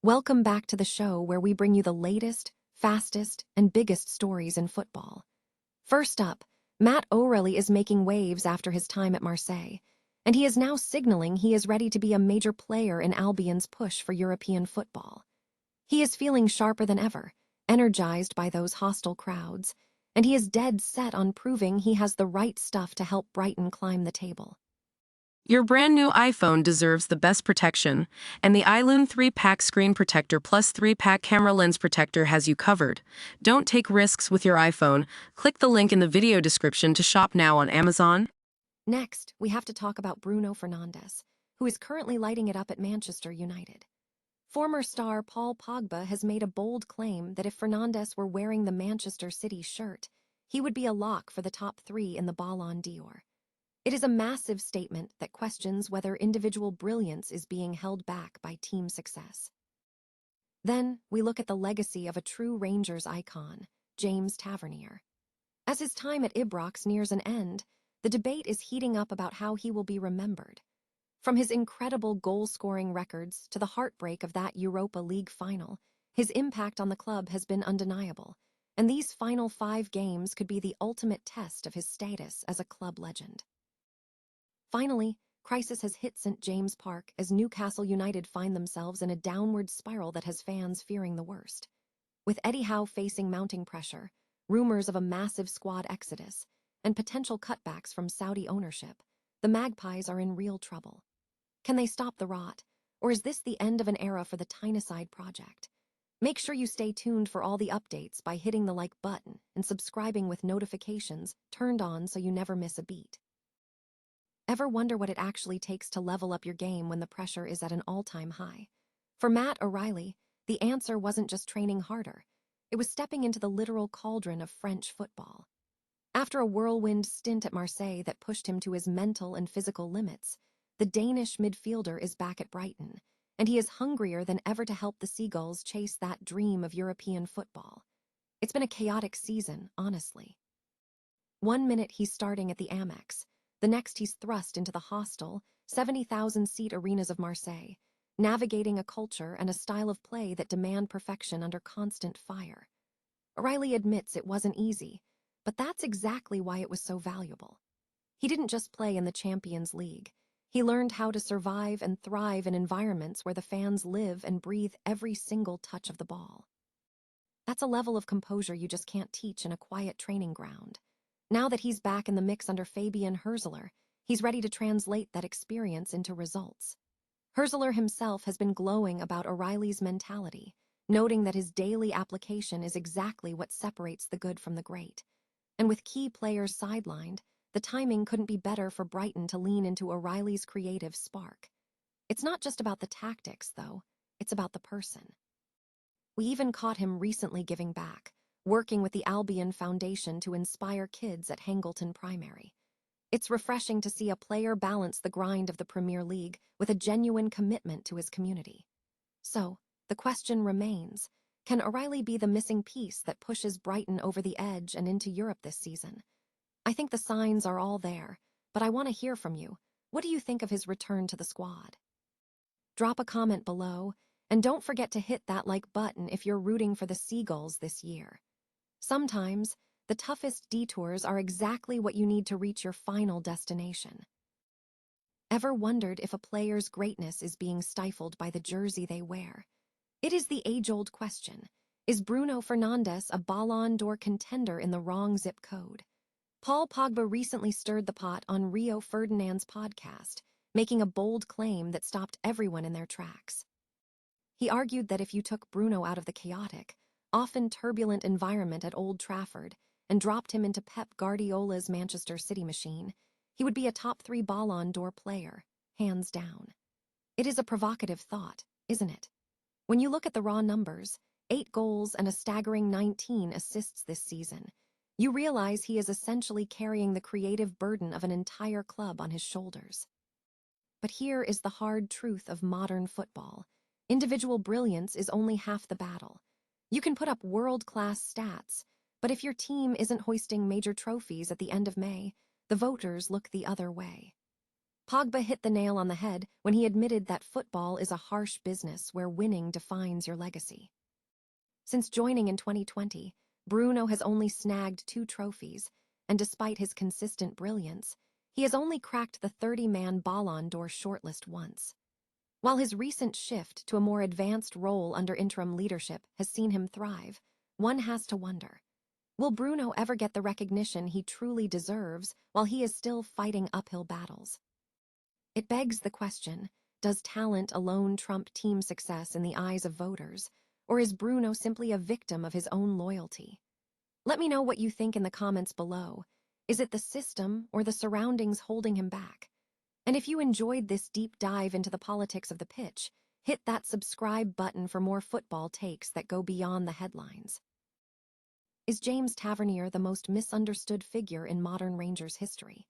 Welcome back to the show where we bring you the latest, fastest, and biggest stories in football. First up, Matt O'Reilly is making waves after his time at Marseille, and he is now signaling he is ready to be a major player in Albion's push for European football. He is feeling sharper than ever, energized by those hostile crowds, and he is dead set on proving he has the right stuff to help Brighton climb the table. Your brand new iPhone deserves the best protection, and the iLume 3-pack screen protector plus 3-pack camera lens protector has you covered. Don't take risks with your iPhone. Click the link in the video description to shop now on Amazon. Next, we have to talk about Bruno Fernandes, who is currently lighting it up at Manchester United. Former star Paul Pogba has made a bold claim that if Fernandes were wearing the Manchester City shirt, he would be a lock for the top 3 in the Ballon d'Or. It is a massive statement that questions whether individual brilliance is being held back by team success. Then, we look at the legacy of a true Rangers icon, James Tavernier. As his time at Ibrox nears an end, the debate is heating up about how he will be remembered. From his incredible goal-scoring records to the heartbreak of that Europa League final, his impact on the club has been undeniable, and these final 5 games could be the ultimate test of his status as a club legend. Finally, crisis has hit St. James Park as Newcastle United find themselves in a downward spiral that has fans fearing the worst. With Eddie Howe facing mounting pressure, rumors of a massive squad exodus, and potential cutbacks from Saudi ownership, the Magpies are in real trouble. Can they stop the rot, or is this the end of an era for the Tyneside project? Make sure you stay tuned for all the updates by hitting the like button and subscribing with notifications turned on so you never miss a beat. Ever wonder what it actually takes to level up your game when the pressure is at an all-time high? For Matt O'Reilly, the answer wasn't just training harder. It was stepping into the literal cauldron of French football. After a whirlwind stint at Marseille that pushed him to his mental and physical limits, the Danish midfielder is back at Brighton, and he is hungrier than ever to help the Seagulls chase that dream of European football. It's been a chaotic season, honestly. One minute he's starting at the Amex, the next he's thrust into the hostile, 70,000-seat arenas of Marseille, navigating a culture and a style of play that demand perfection under constant fire. O'Reilly admits it wasn't easy, but that's exactly why it was so valuable. He didn't just play in the Champions League. He learned how to survive and thrive in environments where the fans live and breathe every single touch of the ball. That's a level of composure you just can't teach in a quiet training ground. Now that he's back in the mix under Fabian Hürzeler, he's ready to translate that experience into results. Hürzeler himself has been glowing about O'Reilly's mentality, noting that his daily application is exactly what separates the good from the great. And with key players sidelined, the timing couldn't be better for Brighton to lean into O'Reilly's creative spark. It's not just about the tactics, though. It's about the person. We even caught him recently giving back, working with the Albion Foundation to inspire kids at Hangleton Primary. It's refreshing to see a player balance the grind of the Premier League with a genuine commitment to his community. So, the question remains, can O'Reilly be the missing piece that pushes Brighton over the edge and into Europe this season? I think the signs are all there, but I want to hear from you. What do you think of his return to the squad? Drop a comment below, and don't forget to hit that like button if you're rooting for the Seagulls this year. Sometimes, the toughest detours are exactly what you need to reach your final destination. Ever wondered if a player's greatness is being stifled by the jersey they wear? It is the age-old question. Is Bruno Fernandes a Ballon d'Or contender in the wrong zip code? Paul Pogba recently stirred the pot on Bruno Fernandes' podcast, making a bold claim that stopped everyone in their tracks. He argued that if you took Bruno out of the chaotic, often turbulent environment at Old Trafford and dropped him into Pep Guardiola's Manchester City machine, he would be a top 3 Ballon d'Or player, hands down. It is a provocative thought, isn't it? When you look at the raw numbers, 8 goals and a staggering 19 assists this season, you realize he is essentially carrying the creative burden of an entire club on his shoulders. But here is the hard truth of modern football. Individual brilliance is only half the battle. You can put up world-class stats, but if your team isn't hoisting major trophies at the end of May, the voters look the other way. Pogba hit the nail on the head when he admitted that football is a harsh business where winning defines your legacy. Since joining in 2020, Bruno has only snagged 2 trophies, and despite his consistent brilliance, he has only cracked the 30-man Ballon d'Or shortlist once. While his recent shift to a more advanced role under interim leadership has seen him thrive, one has to wonder, will Bruno ever get the recognition he truly deserves while he is still fighting uphill battles? It begs the question, does talent alone trump team success in the eyes of voters, or is Bruno simply a victim of his own loyalty? Let me know what you think in the comments below. Is it the system or the surroundings holding him back? And if you enjoyed this deep dive into the politics of the pitch, hit that subscribe button for more football takes that go beyond the headlines. Is James Tavernier the most misunderstood figure in modern Rangers history?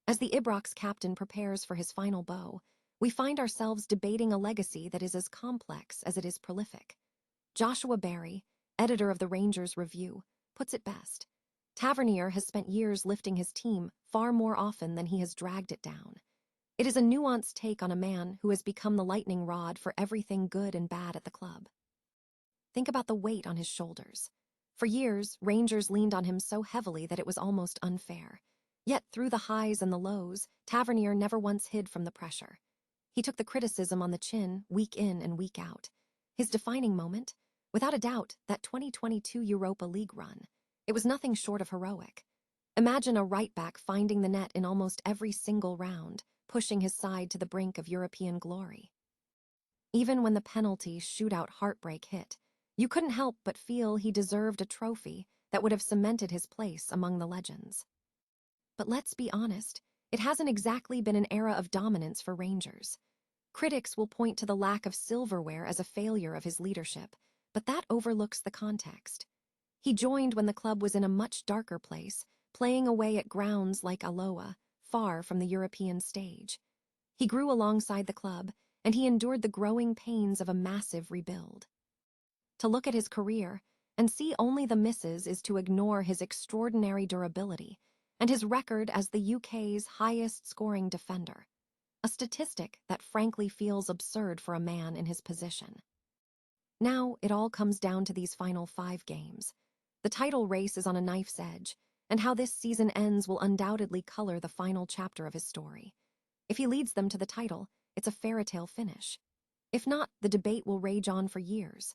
As the Ibrox captain prepares for his final bow, we find ourselves debating a legacy that is as complex as it is prolific. Joshua Barry, editor of the Rangers Review, puts it best. Tavernier has spent years lifting his team far more often than he has dragged it down. It is a nuanced take on a man who has become the lightning rod for everything good and bad at the club. Think about the weight on his shoulders. For years, Rangers leaned on him so heavily that it was almost unfair. Yet through the highs and the lows, Tavernier never once hid from the pressure. He took the criticism on the chin, week in and week out. His defining moment? Without a doubt, that 2022 Europa League run. It was nothing short of heroic. Imagine a right-back finding the net in almost every single round, pushing his side to the brink of European glory. Even when the penalty shootout heartbreak hit, you couldn't help but feel he deserved a trophy that would have cemented his place among the legends. But let's be honest, it hasn't exactly been an era of dominance for Rangers. Critics will point to the lack of silverware as a failure of his leadership, but that overlooks the context. He joined when the club was in a much darker place, playing away at grounds like Alloa, far from the European stage. He grew alongside the club, and he endured the growing pains of a massive rebuild. To look at his career and see only the misses is to ignore his extraordinary durability and his record as the UK's highest-scoring defender, a statistic that frankly feels absurd for a man in his position. Now, it all comes down to these final 5 games. The title race is on a knife's edge, and how this season ends will undoubtedly color the final chapter of his story. If he leads them to the title, it's a fairy tale finish. If not, the debate will rage on for years.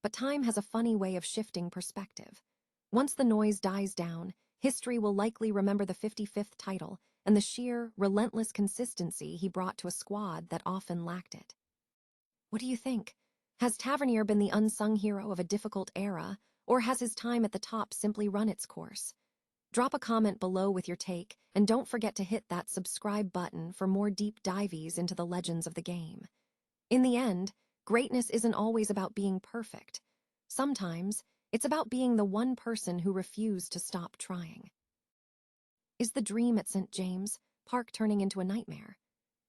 But time has a funny way of shifting perspective. Once the noise dies down, history will likely remember the 55th title and the sheer, relentless consistency he brought to a squad that often lacked it. What do you think? Has Tavernier been the unsung hero of a difficult era, or has his time at the top simply run its course? Drop a comment below with your take, and don't forget to hit that subscribe button for more deep dives into the legends of the game. In the end, greatness isn't always about being perfect. Sometimes, it's about being the one person who refused to stop trying. Is the dream at St. James Park turning into a nightmare?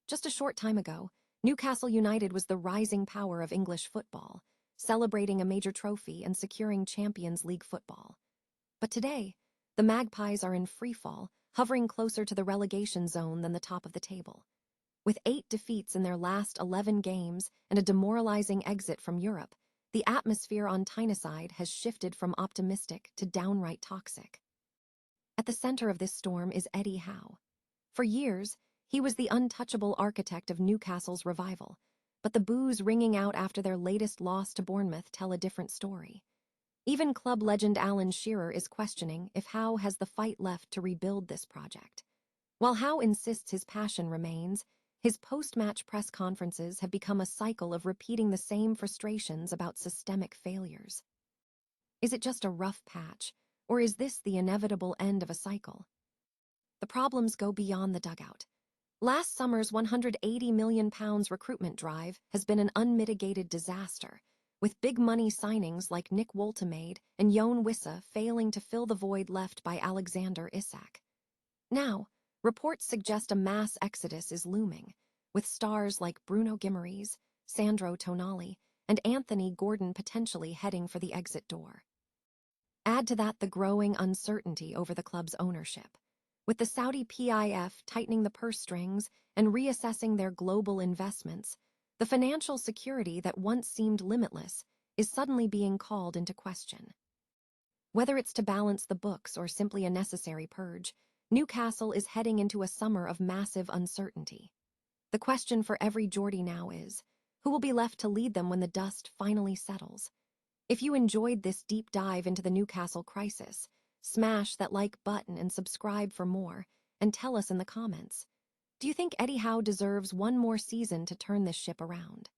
Just a short time ago, Newcastle United was the rising power of English football, celebrating a major trophy and securing Champions League football. But today, the Magpies are in freefall, hovering closer to the relegation zone than the top of the table. With 8 defeats in their last 11 games and a demoralizing exit from Europe, the atmosphere on Tyneside has shifted from optimistic to downright toxic. At the center of this storm is Eddie Howe. For years, he was the untouchable architect of Newcastle's revival, but the boos ringing out after their latest loss to Bournemouth tell a different story. Even club legend Alan Shearer is questioning if Howe has the fight left to rebuild this project. While Howe insists his passion remains, his post-match press conferences have become a cycle of repeating the same frustrations about systemic failures. Is it just a rough patch, or is this the inevitable end of a cycle? The problems go beyond the dugout. Last summer's £180 million recruitment drive has been an unmitigated disaster, with big money signings like Nick Woltemade and Yoan Wissa failing to fill the void left by Alexander Isak. Now, reports suggest a mass exodus is looming, with stars like Bruno Guimaraes, Sandro Tonali, and Anthony Gordon potentially heading for the exit door. Add to that the growing uncertainty over the club's ownership. With the Saudi PIF tightening the purse strings and reassessing their global investments, the financial security that once seemed limitless is suddenly being called into question. Whether it's to balance the books or simply a necessary purge, Newcastle is heading into a summer of massive uncertainty. The question for every Geordie now is, who will be left to lead them when the dust finally settles? If you enjoyed this deep dive into the Newcastle crisis, smash that like button and subscribe for more, and tell us in the comments. Do you think Eddie Howe deserves one more season to turn this ship around?